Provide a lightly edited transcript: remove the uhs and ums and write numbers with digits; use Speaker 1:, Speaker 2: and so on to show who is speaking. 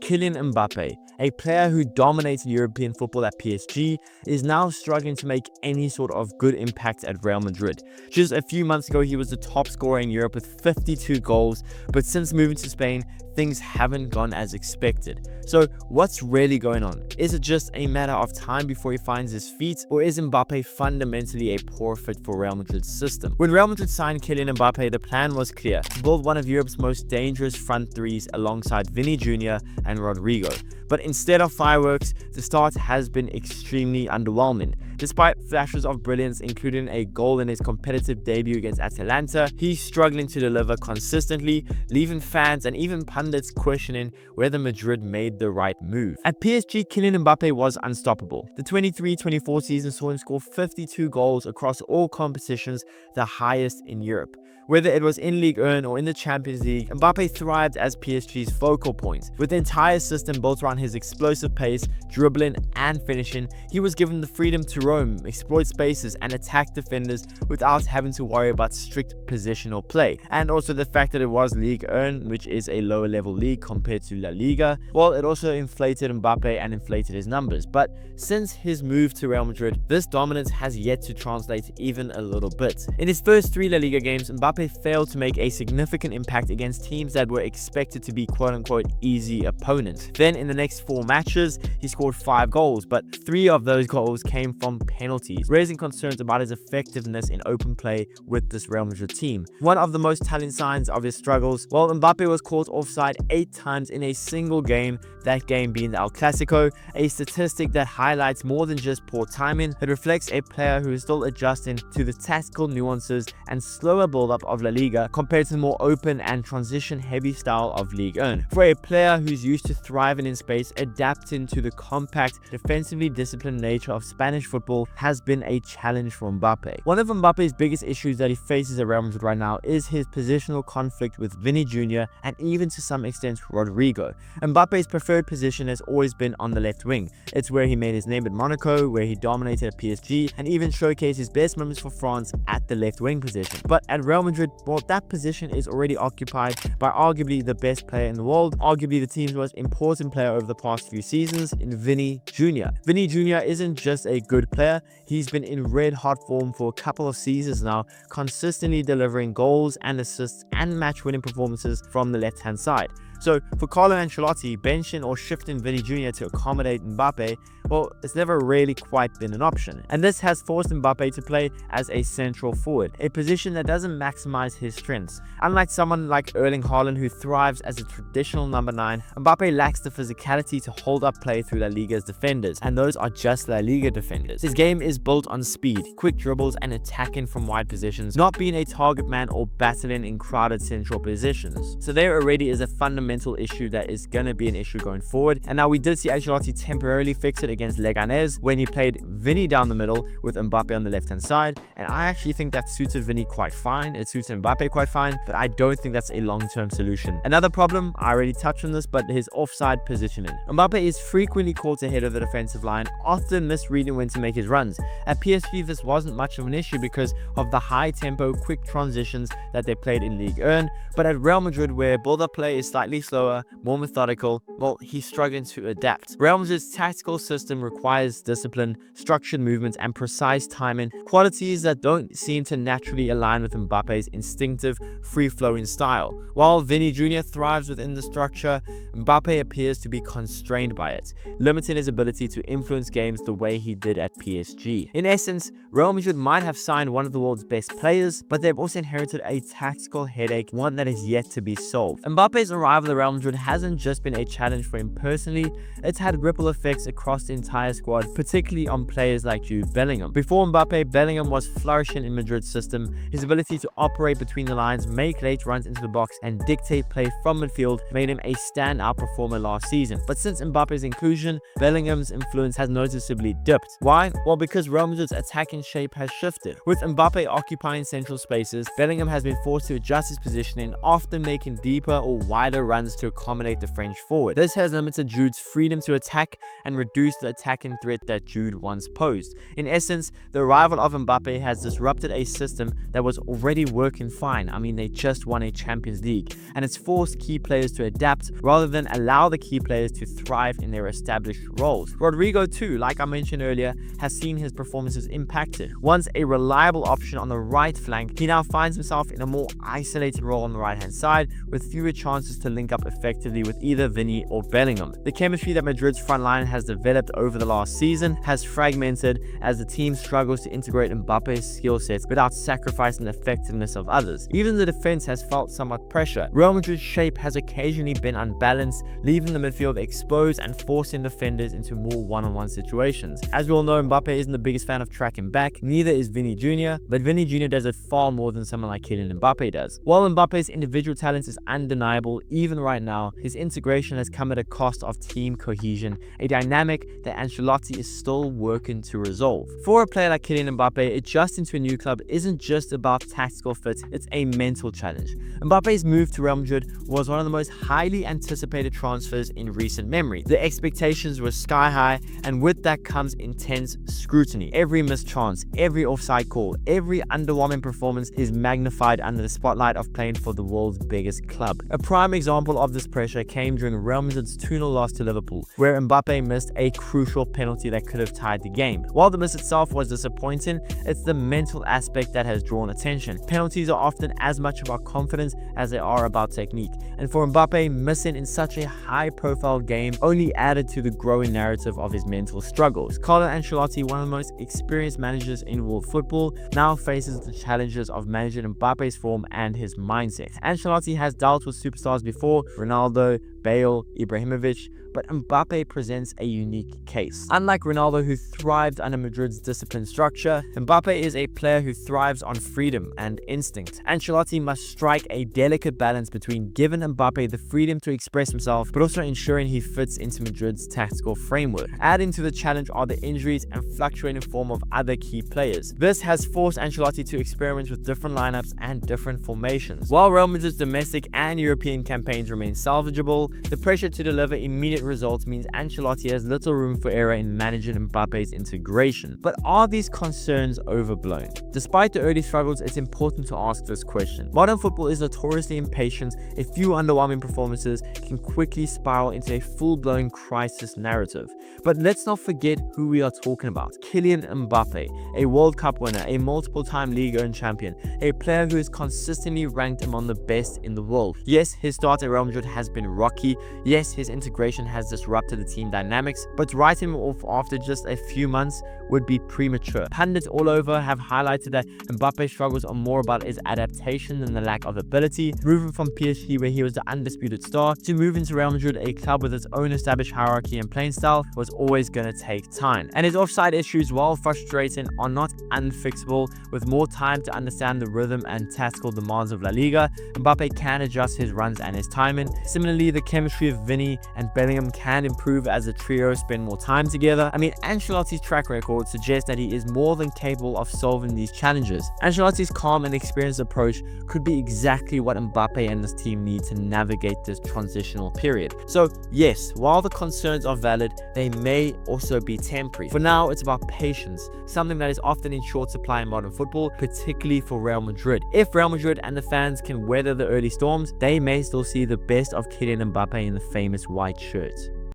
Speaker 1: Kylian Mbappé, a player who dominated European football at PSG, is now struggling to make any sort of good impact at Real Madrid. Just a few months ago, he was the top scorer in Europe with 52 goals, but since moving to Spain, things haven't gone as expected. So what's really going on? Is it just a matter of time before he finds his feet, or is Mbappé fundamentally a poor fit for Real Madrid's system? When Real Madrid signed Kylian Mbappé, the plan was clear: to build one of Europe's most dangerous front threes alongside Vinícius Jr. and Rodrygo. But instead of fireworks, the start has been extremely underwhelming. Despite flashes of brilliance, including a goal in his competitive debut against Atalanta, he's struggling to deliver consistently, leaving fans and even pundits questioning whether Madrid made the right move. At PSG, Kylian Mbappé was unstoppable. The 23-24 season saw him score 52 goals across all competitions, the highest in Europe. Whether it was in Liga or in the Champions League, Mbappé thrived as PSG's focal point. With the entire system built around his explosive pace, dribbling and finishing, he was given the freedom to roam, exploit spaces and attack defenders without having to worry about strict positional play. And also the fact that it was Liga, which is a lower level league compared to La Liga, well, it also inflated Mbappé and inflated his numbers. But since his move to Real Madrid, this dominance has yet to translate even a little bit. In his first 3 La Liga games, Mbappé failed to make a significant impact against teams that were expected to be quote-unquote easy opponents. Then in the next 4 matches, he scored 5 goals, but 3 of those goals came from penalties, raising concerns about his effectiveness in open play with this Real Madrid team. One of the most telling signs of his struggles, well, Mbappé was caught offside 8 times in a single game, that game being the El Clasico, a statistic that highlights more than just poor timing. It reflects a player who is still adjusting to the tactical nuances and slower build-up of La Liga compared to the more open and transition-heavy style of Ligue 1. For a player who's used to thriving in space, adapting to the compact, defensively disciplined nature of Spanish football has been a challenge for Mbappé. One of Mbappe's biggest issues that he faces at Real Madrid right now is his positional conflict with Vinícius Jr. and even to some extent Rodrygo. Mbappe's preferred position has always been on the left wing. It's where he made his name at Monaco, where he dominated at PSG, and even showcased his best moments for France at the left wing position. But at Real Madrid, well, that position is already occupied by arguably the best player in the world, arguably the team's most important player over the past few seasons, in Vinícius Jr. Vinícius Jr. isn't just a good player, he's been in red-hot form for a couple of seasons now, consistently delivering goals and assists and match-winning performances from the left-hand side. So for Carlo Ancelotti, benching or shifting Vinícius Jr. to accommodate Mbappé, well, it's never really quite been an option. And this has forced Mbappé to play as a central forward, a position that doesn't maximize his strengths. Unlike someone like Erling Haaland, who thrives as a traditional number 9, Mbappé lacks the physicality to hold up play through La Liga's defenders, and those are just La Liga defenders. His game is built on speed, quick dribbles and attacking from wide positions, not being a target man or battling in crowded central positions. So there already is a fundamental issue that is going to be an issue going forward. And now we did see Ancelotti temporarily fix it against Leganés when he played Vinny down the middle with Mbappé on the left hand side, and I actually think that suited Vinny quite fine. It suited Mbappé quite fine, but I don't think that's a long-term solution. Another problem, I already touched on this, but his offside positioning. Mbappé is frequently caught ahead of the defensive line, often misreading when to make his runs. At PSG, this wasn't much of an issue because of the high tempo, quick transitions that they played in Ligue 1, but at Real Madrid, where build-up play is slightly slower, more methodical, well, he's struggling to adapt. Real Madrid's tactical system requires discipline, structured movement, and precise timing, qualities that don't seem to naturally align with Mbappe's instinctive, free-flowing style. While Vinícius Jr. thrives within the structure, Mbappé appears to be constrained by it, limiting his ability to influence games the way he did at PSG. In essence, Real Madrid might have signed one of the world's best players, but they've also inherited a tactical headache, one that is yet to be solved. Mbappe's arrival at Real Madrid hasn't just been a challenge for him personally, it's had ripple effects across the entire squad, particularly on players like Jude Bellingham. Before Mbappé, Bellingham was flourishing in Madrid's system. His ability to operate between the lines, make late runs into the box, and dictate play from midfield made him a standout performer last season. But since Mbappe's inclusion, Bellingham's influence has noticeably dipped. Why? Well, because Real Madrid's attacking shape has shifted. With Mbappé occupying central spaces, Bellingham has been forced to adjust his positioning, often making deeper or wider runs runs to accommodate the French forward. This has limited Jude's freedom to attack and reduced the attacking threat that Jude once posed. In essence, the arrival of Mbappe has disrupted a system that was already working fine. I mean, they just won a Champions League, and it's forced key players to adapt rather than allow the key players to thrive in their established roles. Rodrygo too, like I mentioned earlier, has seen his performances impacted. Once a reliable option on the right flank, he now finds himself in a more isolated role on the right hand side with fewer chances to link up effectively with either Vini or Bellingham. The chemistry that Madrid's front line has developed over the last season has fragmented as the team struggles to integrate Mbappe's skill sets without sacrificing the effectiveness of others. Even the defense has felt somewhat pressure. Real Madrid's shape has occasionally been unbalanced, leaving the midfield exposed and forcing defenders into more one-on-one situations. As we all know, Mbappe isn't the biggest fan of tracking back, neither is Vini Jr, but Vini Jr does it far more than someone like Kylian Mbappé does. While Mbappe's individual talent is undeniable, even right now, his integration has come at a cost of team cohesion, a dynamic that Ancelotti is still working to resolve. For a player like Kylian Mbappé, adjusting to a new club isn't just about tactical fit, it's a mental challenge. Mbappe's move to Real Madrid was one of the most highly anticipated transfers in recent memory. The expectations were sky high, and with that comes intense scrutiny. Every missed chance, every offside call, every underwhelming performance is magnified under the spotlight of playing for the world's biggest club. A prime example of this pressure came during Real Madrid's 2-0 loss to Liverpool, where Mbappe missed a crucial penalty that could have tied the game. While the miss itself was disappointing, it's the mental aspect that has drawn attention. Penalties are often as much about confidence as they are about technique, and for Mbappe, missing in such a high-profile game only added to the growing narrative of his mental struggles. Carlo Ancelotti, one of the most experienced managers in world football, now faces the challenges of managing Mbappe's form and his mindset. Ancelotti has dealt with superstars before: Ronaldo, Bale, Ibrahimovic, but Mbappe presents a unique case. Unlike Ronaldo, who thrived under Madrid's disciplined structure, Mbappe is a player who thrives on freedom and instinct. Ancelotti must strike a delicate balance between giving Mbappe the freedom to express himself, but also ensuring he fits into Madrid's tactical framework. Adding to the challenge are the injuries and fluctuating form of other key players. This has forced Ancelotti to experiment with different lineups and different formations. While Real Madrid's domestic and European campaigns remain salvageable, the pressure to deliver immediate results means Ancelotti has little room for error in managing Mbappe's integration. But are these concerns overblown? Despite the early struggles, it's important to ask this question. Modern football is notoriously impatient. A few underwhelming performances can quickly spiral into a full-blown crisis narrative. But let's not forget who we are talking about. Kylian Mbappé, a World Cup winner, a multiple-time Liga champion, a player who is consistently ranked among the best in the world. Yes, his start at Real Madrid has been rocky. Yes, his integration has disrupted the team dynamics, but writing him off after just a few months would be premature. Pundits all over have highlighted that Mbappe's struggles are more about his adaptation than the lack of ability. Moving from PSG, where he was the undisputed star, to moving to Real Madrid, a club with its own established hierarchy and playing style, was always going to take time. And his offside issues, while frustrating, are not unfixable. With more time to understand the rhythm and tactical demands of La Liga, Mbappe can adjust his runs and his timing. Similarly, the chemistry of Vini and Bellingham can improve as the trio spend more time together. I mean, Ancelotti's track record suggests that he is more than capable of solving these challenges. Ancelotti's calm and experienced approach could be exactly what Mbappe and this team need to navigate this transitional period. So yes, while the concerns are valid, they may also be temporary. For now, it's about patience, something that is often in short supply in modern football, particularly for Real Madrid. If Real Madrid and the fans can weather the early storms, they may still see the best of Kylian Mbappe in the famous white shirt.